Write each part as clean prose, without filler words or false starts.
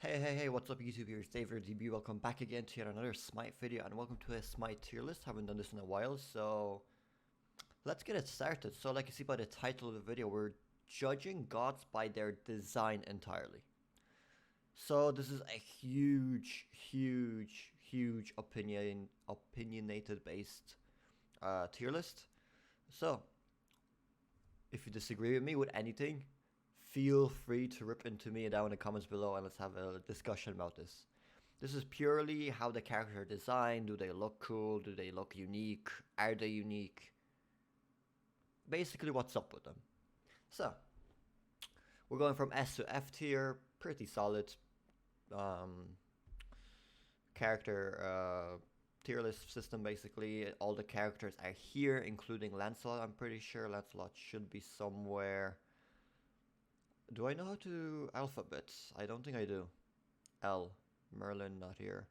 Hey, what's up YouTube? Here's David DB. Welcome back again to yet another Smite video, and welcome to a Smite tier list. Haven't done this in a while, so let's get it started. So like you see by the title of the video, we're judging gods by their design entirely. So this is a huge opinionated based tier list. So if you disagree with me with anything, feel free to rip into me down in the comments below and let's have a discussion about this. This is purely how the character are designed. Do they look cool? Do they look unique? Are they unique? Basically, what's up with them. So, we're going from S to F tier. Pretty solid character tier list system, basically. All the characters are here, including Lancelot. I'm pretty sure Lancelot should be somewhere. Do I know how to alphabets? I don't think I do. L. Merlin, not here.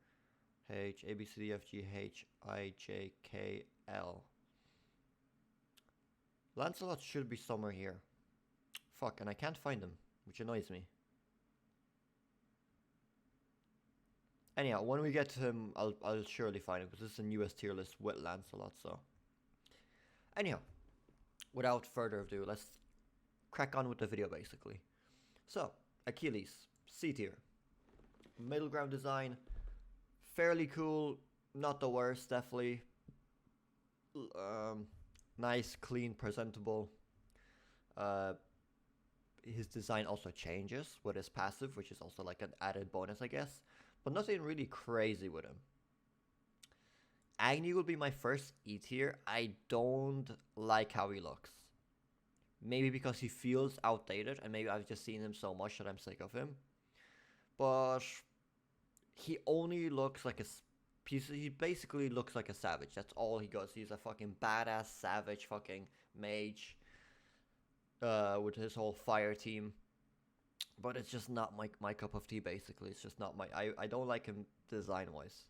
H. A, B, C, D, F, G, H, I, J, K, L. Lancelot should be somewhere here. Fuck, and I can't find him, which annoys me. Anyhow, when we get to him, I'll surely find him, because this is a newest tier list with Lancelot, so. Anyhow, without further ado, let's crack on with the video, basically. So, Achilles, C tier. Middle ground design, fairly cool, not the worst, definitely. Nice, clean, presentable. His design also changes with his passive, which is also like an added bonus, I guess. But nothing really crazy with him. Agni will be my first E tier. I don't like how he looks. Maybe because he feels outdated, and maybe I've just seen him so much that I'm sick of him. But he only looks like a piece. He basically looks like a savage. That's all he does. He's a fucking badass savage fucking mage. With his whole fire team. But it's just not my cup of tea, basically. It's just not my... I don't like him design-wise.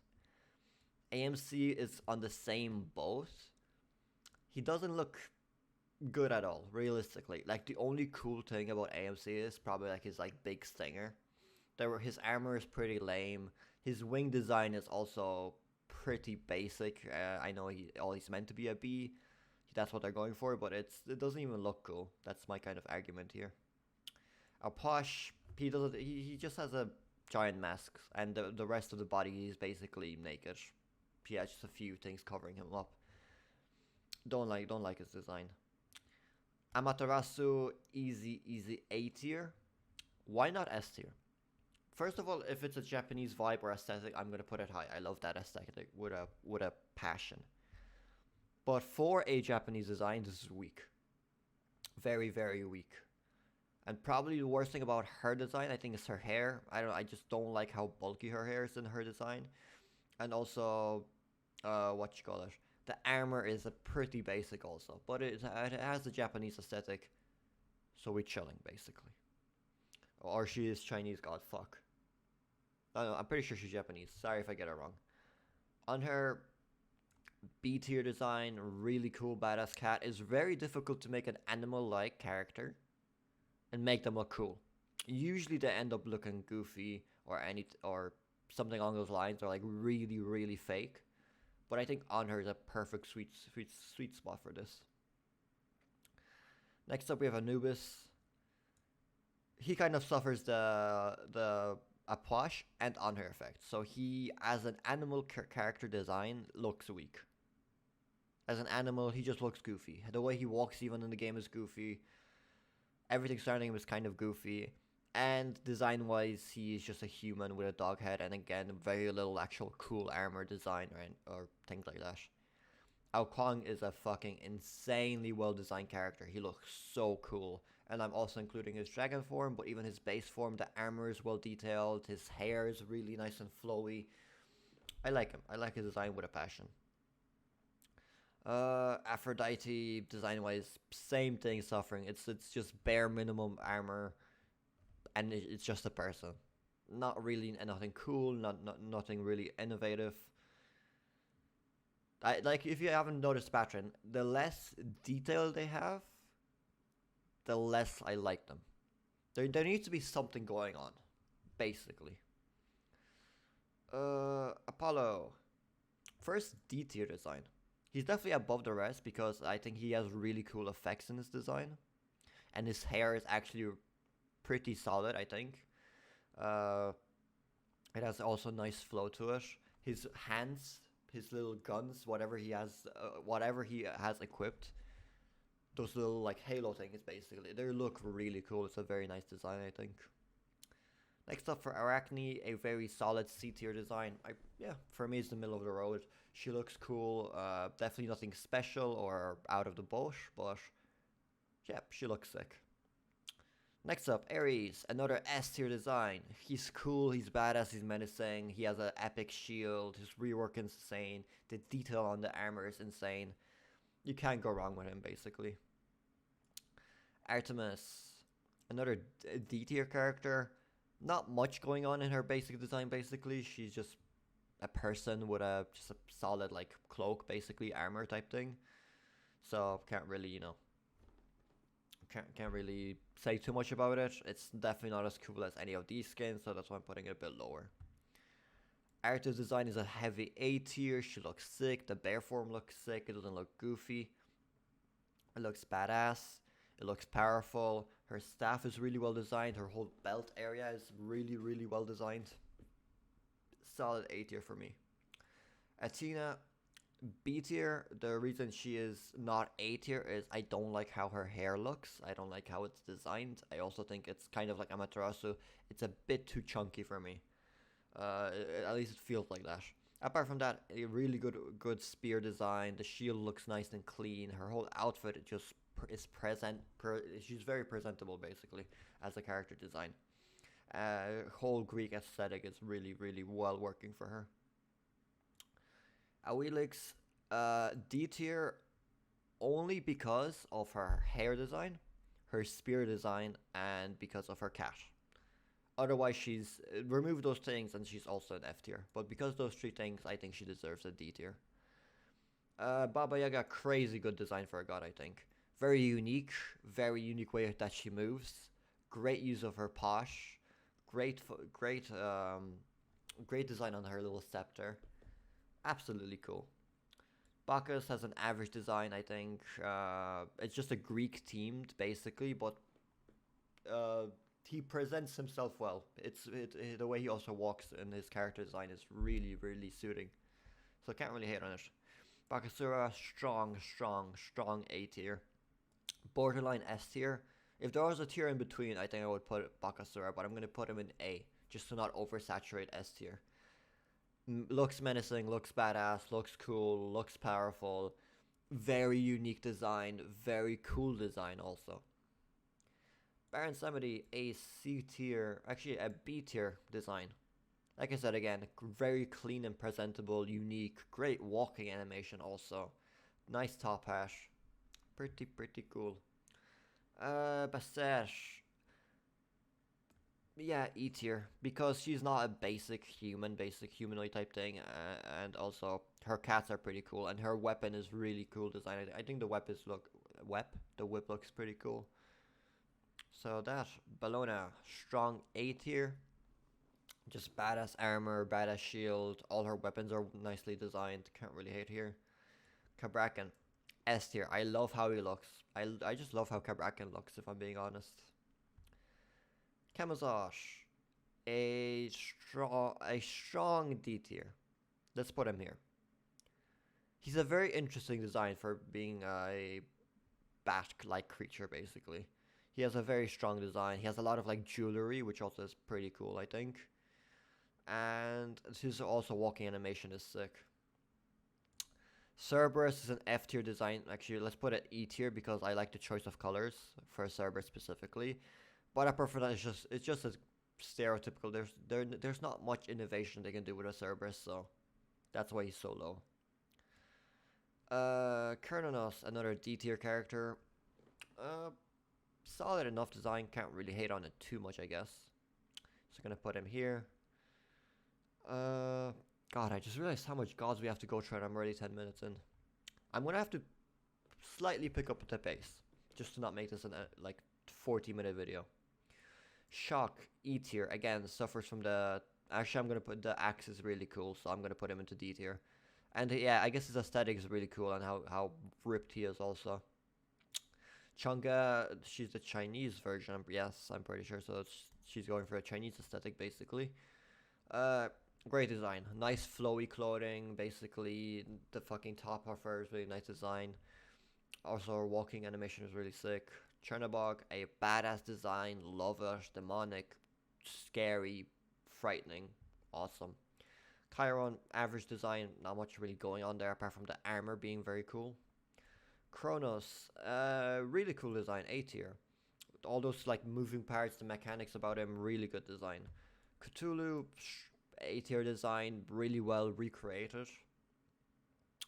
AMC is on the same boat. He doesn't look good at all, realistically. Like, the only cool thing about AMC is probably like his like big stinger. His armor is pretty lame. His wing design is also pretty basic. I know he's meant to be a B. That's what they're going for, but it doesn't even look cool. That's my kind of argument here. Posh, he just has a giant mask, and the rest of the body is basically naked. He has just a few things covering him up. Don't like his design. Amaterasu, easy A tier. Why not S tier? First of all, if it's a Japanese vibe or aesthetic, I'm gonna put it high. I love that aesthetic with a passion. But for a Japanese design, this is weak. Very weak. And probably the worst thing about her design, I think, is her hair. I just don't like how bulky her hair is in her design. And also, the armor is a pretty basic also. But it has the Japanese aesthetic. So we're chilling, basically. Or she is Chinese, god, fuck. No, I'm pretty sure she's Japanese. Sorry if I get it wrong. On her B tier design, really cool badass cat. Is very difficult to make an animal-like character and make them look cool. Usually they end up looking goofy or something along those lines, or like really fake. But I think on her is a perfect sweet spot for this. Next up we have Anubis. He kind of suffers the Apache and on her effect. So he, as an animal character design, looks weak. As an animal, he just looks goofy. The way he walks even in the game is goofy. Everything surrounding him is kind of goofy. And design-wise, he is just a human with a dog head. And again, very little actual cool armor design or things like that. Kwang is a fucking insanely well-designed character. He looks so cool. And I'm also including his dragon form, but even his base form, the armor is well-detailed. His hair is really nice and flowy. I like him. I like his design with a passion. Aphrodite, design-wise, same thing suffering. It's just bare minimum armor, and it's just a person. Not really nothing cool, nothing really innovative. Like, if you haven't noticed the pattern, the less detail they have, the less I like them. There needs to be something going on, basically. Apollo. First D tier design. He's definitely above the rest because I think he has really cool effects in his design. And his hair is actually pretty solid, I think. It has also nice flow to it. His hands, his little guns, whatever he has equipped, those little like halo things basically, they look really cool. It's a very nice design, I think. Next up for Arachne, a very solid C tier design. For me it's the middle of the road. She looks cool, definitely nothing special or out of the boat, but yeah, she looks sick. Next up, Ares, another S tier design. He's cool, he's badass, he's menacing, he has an epic shield, his rework is insane, the detail on the armor is insane. You can't go wrong with him, basically. Artemis, another D tier character. Not much going on in her basic design, basically. She's just a person with just a solid like cloak, basically armor type thing. So can't really, can't really say too much about it. It's definitely not as cool as any of these skins, so that's why I'm putting it a bit lower. Artemis' design is a heavy A tier. She looks sick. The bear form looks sick. It doesn't look goofy. It looks badass. It looks powerful. Her staff is really well designed. Her whole belt area is really, really well designed. Solid A tier for me. Athena, B tier. The reason she is not A tier is I don't like how her hair looks. I don't like how it's designed. I also think it's kind of like Amaterasu. It's a bit too chunky for me. At least it feels like that. Apart from that, a really good spear design. The shield looks nice and clean. Her whole outfit is she's very presentable basically as a character design. Whole Greek aesthetic is really, really well working for her. Awilix, D tier only because of her hair design, her spear design, and because of her cat. Otherwise, she's remove those things and she's also an F tier. But because those three things, I think she deserves a D tier. Baba Yaga, crazy good design for a god, I think. Very unique way that she moves. Great use of her posh. Great design on her little scepter. Absolutely cool. Bacchus has an average design, I think. It's just a Greek themed, basically, but he presents himself well. The way he also walks in his character design is really, really suiting. So I can't really hate on it. Bacchusura, strong A tier. Borderline S tier. If there was a tier in between, I think I would put Bacchusura, but I'm going to put him in A, just to not oversaturate S tier. Looks menacing, looks badass, looks cool, looks powerful. Very unique design, very cool design also. Baron Samedi, a C tier, actually a B tier design. Like I said again, very clean and presentable, unique, great walking animation also. Nice top hat. Pretty cool. Basset. Yeah, E tier, because she's not a basic humanoid type thing, and also her cats are pretty cool, and her weapon is really cool design. I think the whip looks pretty cool. So that, Bellona, strong A tier. Just badass armor, badass shield, all her weapons are nicely designed, can't really hate here. Cabrakan, S tier, I love how he looks. I just love how Cabrakan looks, if I'm being honest. Kamazosh, a strong D tier. Let's put him here. He's a very interesting design for being a bat-like creature, basically. He has a very strong design. He has a lot of like jewelry, which also is pretty cool, I think. And his also walking animation is sick. Cerberus is an F tier design. Actually, let's put it E tier because I like the choice of colors for Cerberus specifically. But apart from that, it's just as stereotypical. There's not much innovation they can do with a Cerberus, so that's why he's so low. Kernanos, another D tier character. Solid enough design, can't really hate on it too much, I guess. So gonna put him here. God, I just realized how much gods we have to go through and I'm already 10 minutes in. I'm gonna have to slightly pick up the pace, just to not make this a 40-minute video. Shock, E tier, again, suffers from the Actually, I'm gonna put the axe is really cool, so I'm gonna put him into D tier. And yeah, I guess his aesthetic is really cool and how ripped he is also. Chang'e, she's the Chinese version. Yes, I'm pretty sure. So she's going for a Chinese aesthetic basically. Uh, Great design, nice flowy clothing. Basically, the fucking top of her is really nice design. Also, her walking animation is really sick. Chernabog, a badass design. Love it. Demonic, scary, frightening, awesome. Chiron, average design, not much really going on there apart from the armor being very cool. Kronos, really cool design, A tier. All those like moving parts, the mechanics about him, really good design. Cthulhu, A tier design, really well recreated.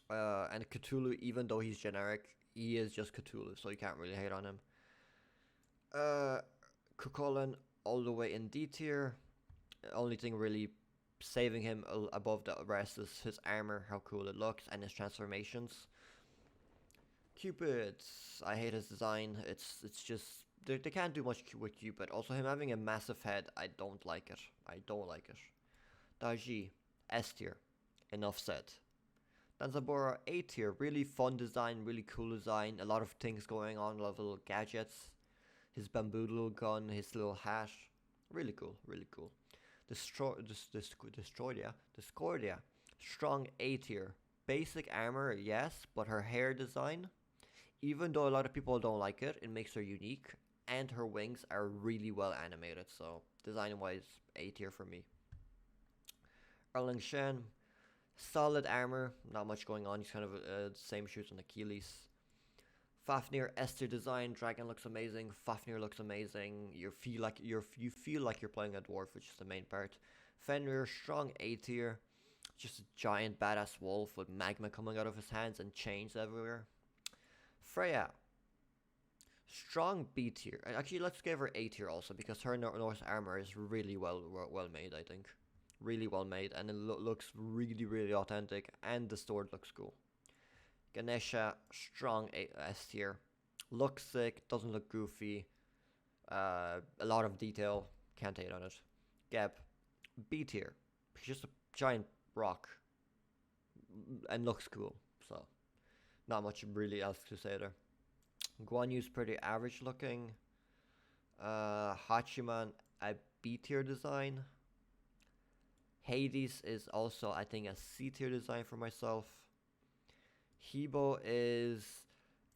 And Cthulhu, even though he's generic, he is just Cthulhu, so you can't really hate on him. Cuchulainn, all the way in D tier. Only thing really saving him above the rest is his armor, how cool it looks, and his transformations. Cupid, I hate his design. It's just they can't do much with Cupid. Also, him having a massive head, I don't like it. I don't like it. Daji, S tier, enough said. Danzabora, A tier, really fun design, really cool design. A lot of things going on, a lot of little gadgets. His bamboo little gun, his little hat, really cool, really cool. Discordia, strong A tier. Basic armor, yes, but her hair design, even though a lot of people don't like it, it makes her unique, and her wings are really well animated, so design-wise, A tier for me. Erling Shen, solid armor, not much going on, he's kind of the same shoes on Achilles. Fafnir, Ester design, dragon looks amazing. Fafnir looks amazing. You feel like you're playing a dwarf, which is the main part. Fenrir, strong A tier, just a giant badass wolf with magma coming out of his hands and chains everywhere. Freyja, strong B tier. Actually, let's give her A tier also because her Norse armor is really well made. I think really well made, and it looks really authentic, and the sword looks cool. Ganesha, strong S tier. Looks sick, doesn't look goofy. A lot of detail, can't hate on it. Geb, B tier. Just a giant rock. And looks cool, so not much really else to say there. Guan Yu's pretty average looking. Hachiman, a B tier design. Hades is also, I think, a C tier design for myself. Hebo is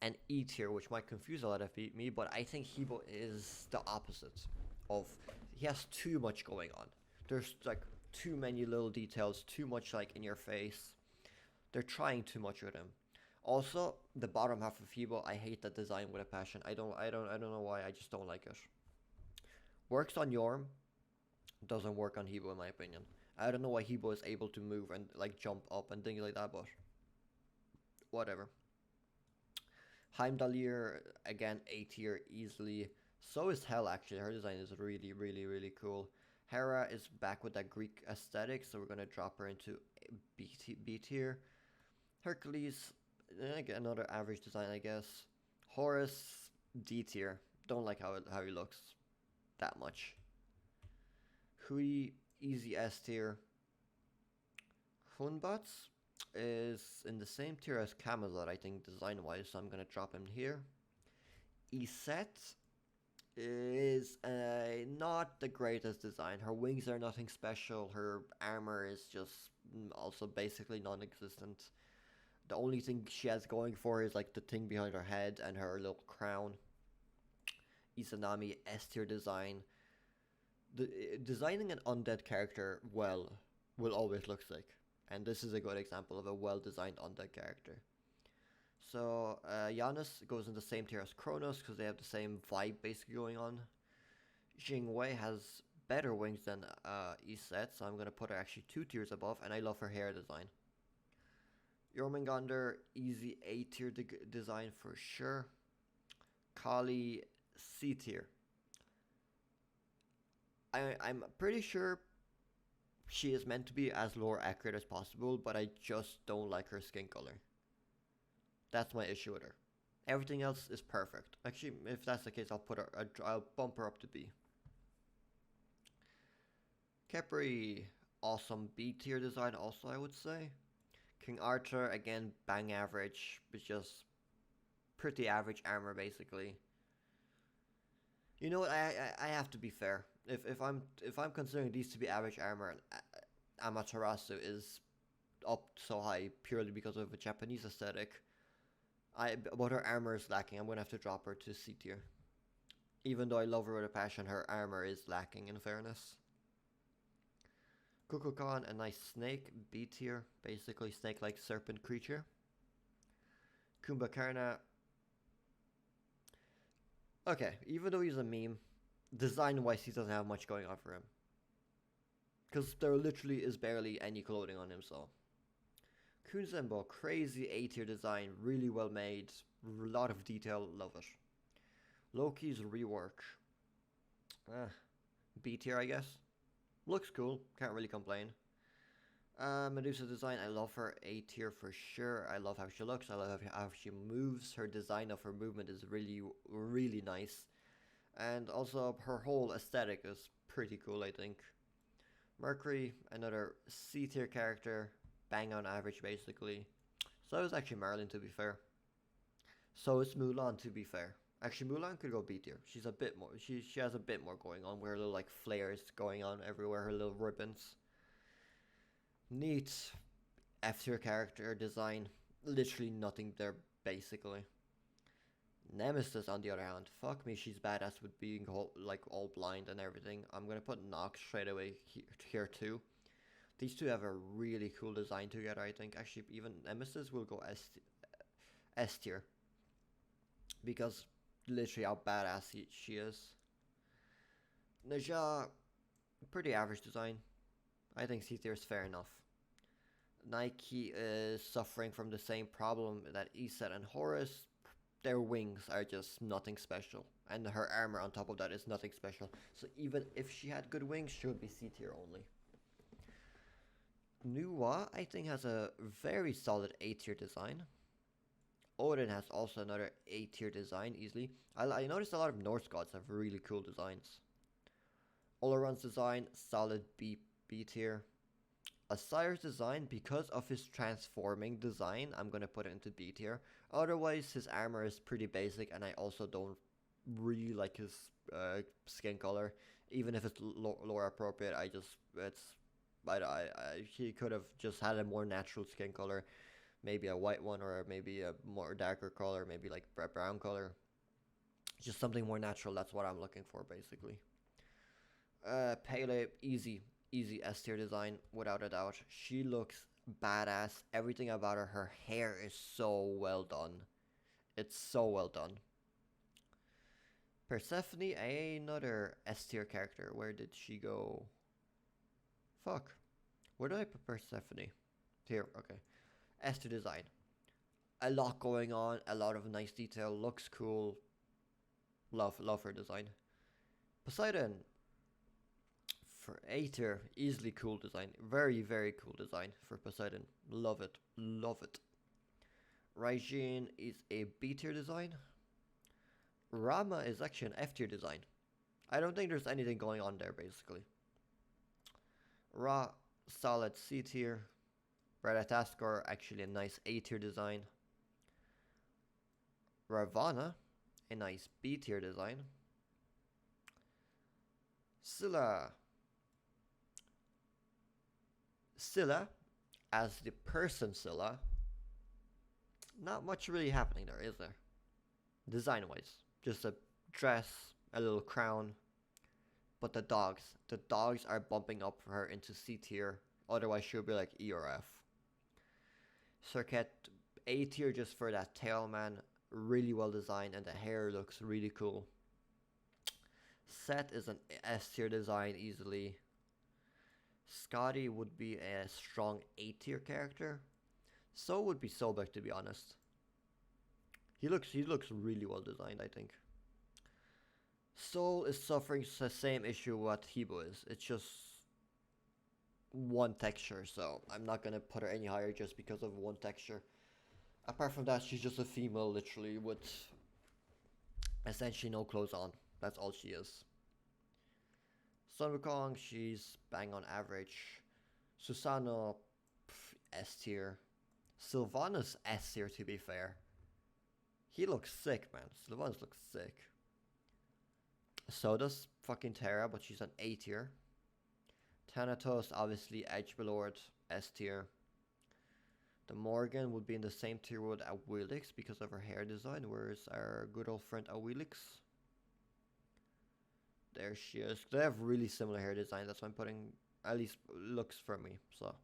an E tier, which might confuse a lot of me, but I think Hebo is the opposite of, he has too much going on. There's like too many little details, too much like in your face. They're trying too much with him. Also, the bottom half of Hebo, I hate that design with a passion. I don't know why, I just don't like it. Works on Yorm, doesn't work on Hebo in my opinion. I don't know why Hebo is able to move and like jump up and things like that, but whatever. Heimdaller, again, A tier easily. So is Hel, actually. Her design is really cool. Hera is back with that Greek aesthetic, so we're going to drop her into B tier. Hercules, another average design, I guess. Horus, D tier. Don't like how he looks that much. Hui, easy S tier. Hunbats is in the same tier as Camelot, I think, design-wise, so I'm going to drop him here. Iset is not the greatest design. Her wings are nothing special. Her armor is just also basically non-existent. The only thing she has going for her is like the thing behind her head and her little crown. Izanami, S tier design. Designing an undead character well will always look sick. And this is a good example of a well-designed undead character. So, Giannis goes in the same tier as Kronos because they have the same vibe basically going on. Jingwei has better wings than Iset, so I'm going to put her actually 2 tiers above, and I love her hair design. Jormungandr, easy A tier design for sure. Kali, C tier. I'm pretty sure she is meant to be as lore accurate as possible, but I just don't like her skin color. That's my issue with her. Everything else is perfect. Actually, if that's the case, I'll bump her up to B. Kepri, awesome B tier design also, I would say. King Arthur, again, bang average, but just pretty average armor basically. You know what? I have to be fair. If I'm considering these to be average armor, Amaterasu is up so high purely because of a Japanese aesthetic. But her armor is lacking. I'm gonna have to drop her to C tier. Even though I love her with a passion, her armor is lacking in fairness. Kukulkan, a nice snake, B tier, basically snake-like serpent creature. Kumbhakarna. Okay, even though he's a meme, design-wise he doesn't have much going on for him. Because there literally is barely any clothing on him, so. Kunzenbo, crazy A tier design, really well made, a lot of detail, love it. Loki's rework. B tier, I guess. Looks cool, can't really complain. Medusa design, I love her. A tier for sure. I love how she looks, I love how she moves. Her design of her movement is really, really nice. And also her whole aesthetic is pretty cool, I think. Mercury, another C tier character, bang on average basically. So is actually Marlin, to be fair. So is Mulan, to be fair. Actually, Mulan could go B tier. She's a bit more. She has a bit more going on. With her little like flares going on everywhere. Her little ribbons. Neat F tier character design. Literally nothing there basically. Nemesis, on the other hand, fuck me, she's badass with being all blind and everything. I'm gonna put Nox straight away here too. These two have a really cool design together, I think. Actually, even Nemesis will go S tier. Because literally how badass she is. Naja, pretty average design. I think C tier is fair enough. Nike is suffering from the same problem that Iset and Horus. Their wings are just nothing special. And her armor on top of that is nothing special. So even if she had good wings, she would be C tier only. Nuwa, I think, has a very solid A tier design. Odin has also another A tier design easily. I noticed a lot of Norse gods have really cool designs. Oleron's design, solid B tier. Asire's design, because of his transforming design, I'm gonna put it into B tier. Otherwise, his armor is pretty basic, and I also don't really like his skin color. Even if it's lore appropriate, he could have just had a more natural skin color. Maybe a white one, or maybe a more darker color, maybe like brown color. Just something more natural, that's what I'm looking for, basically. Pele, easy S tier design, without a doubt. She looks badass. Everything about her hair is so well done. It's so well done. Persephone, another S tier character. Where did she go? Fuck. Where did I put Persephone? Here, okay. S tier design. A lot going on, a lot of nice detail, looks cool. Love her design. Poseidon. For A tier, easily cool design. Very, very cool design for Poseidon. Love it. Love it. Raijin is a B tier design. Rama is actually an F tier design. I don't think there's anything going on there, basically. Ra, solid C tier. Radataskor, actually a nice A tier design. Ravana, a nice B tier design. Scylla, as the person Scylla, not much really happening there, is there? Design wise, just a dress, a little crown. But the dogs are bumping up her into C tier, otherwise she'll be like E or F. Circuit, A tier just for that tail, man. Really well designed, and the hair looks really cool. Set is an S tier design easily. Scotty would be a strong A tier character. So would be Sobek, to be honest. He looks really well designed, I think. Soul is suffering the same issue what Hebo is. It's just one texture, so I'm not gonna put her any higher just because of one texture. Apart from that, she's just a female, literally, with essentially no clothes on. That's all she is. Sun Wukong, she's bang on average. Susano, S tier. Sylvanas S tier, to be fair. He looks sick, man. Sylvanas looks sick. So does fucking Terra, but she's an A tier. Thanatos, obviously Edgelord, S tier. The Morgan would be in the same tier with Awilix because of her hair design. Where's our good old friend Awilix? There she is. They have really similar hair design. That's why I'm putting, at least looks for me. So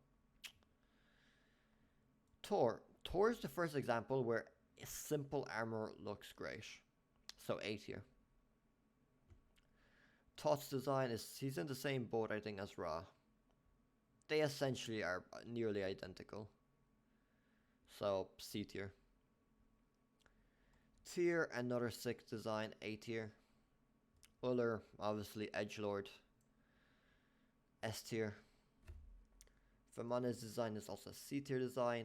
Thor. Thor is the first example where simple armor looks great. So A tier. Thoth's design is, he's in the same boat I think as Ra. They essentially are nearly identical. So C tier. Tyr, another sick design, A tier. Uller, obviously Edgelord, S tier. Vemana's design is also C tier design.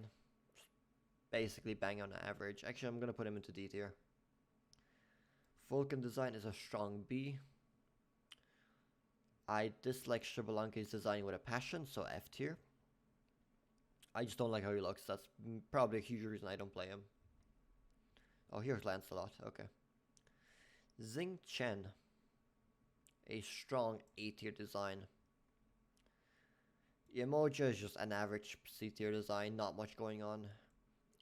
Basically bang on average. Actually, I'm gonna put him into D tier. Vulcan design is a strong B. I dislike Shabalanka's design with a passion, so F tier. I just don't like how he looks. That's probably a huge reason I don't play him. Oh, here's Lancelot. Okay. Xing Chen. A strong A tier design. Emoja is just an average C tier design. Not much going on.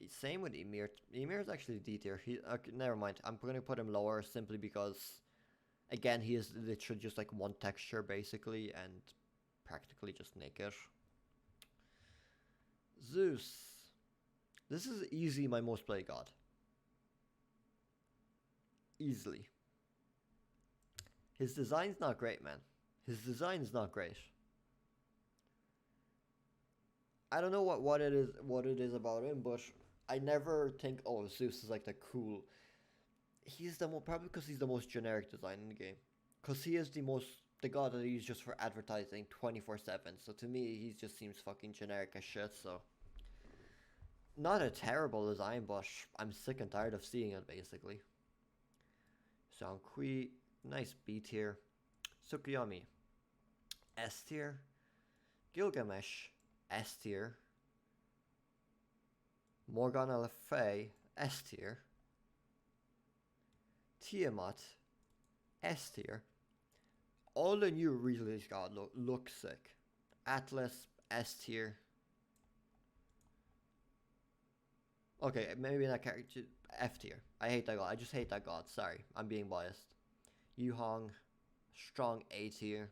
Same with Ymir. Ymir is actually D tier. Okay, never mind. I'm going to put him lower simply because, again, he is literally just like one texture basically and practically just naked. Zeus. This is easily my most played god. Easily. His design's not great, man. His design's not great. I don't know what it is about him, but I never think, oh, Zeus is like the cool. He's the probably because he's the most generic design in the game. Because he is the god that they use just for advertising 24/7. So to me, he just seems fucking generic as shit. So not a terrible design, but I'm sick and tired of seeing it basically. Zhonghui, nice B tier. Tsukuyomi, S tier. Gilgamesh, S tier. Morgana Le Fay, S tier. Tiamat, S tier. All the new release god look sick. Atlas, S tier. Okay, maybe not character, F tier. I hate that god. I just hate that god. Sorry, I'm being biased. Yu Hong, strong A tier.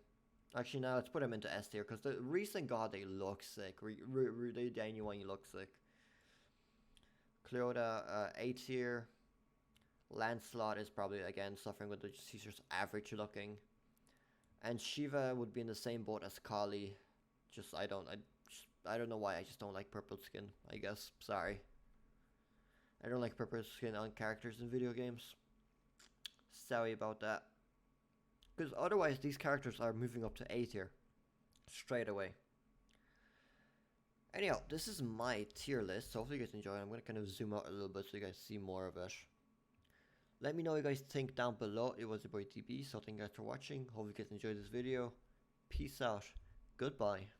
Actually, now let's put him into S tier because the recent god they look sick. They genuinely look sick. Cleoda, A tier. Lancelot is probably again suffering with he's just average looking. And Shiva would be in the same boat as Kali. I don't know why. I just don't like purple skin. I guess. Sorry. I don't like purple skin on characters in video games. Sorry about that. Because otherwise these characters are moving up to A tier. Straight away. Anyhow, this is my tier list. So hopefully you guys enjoy it. I'm going to kind of zoom out a little bit so you guys see more of it. Let me know what you guys think down below. It was your boy DBEE. So thank you guys for watching. Hope you guys enjoyed this video. Peace out. Goodbye.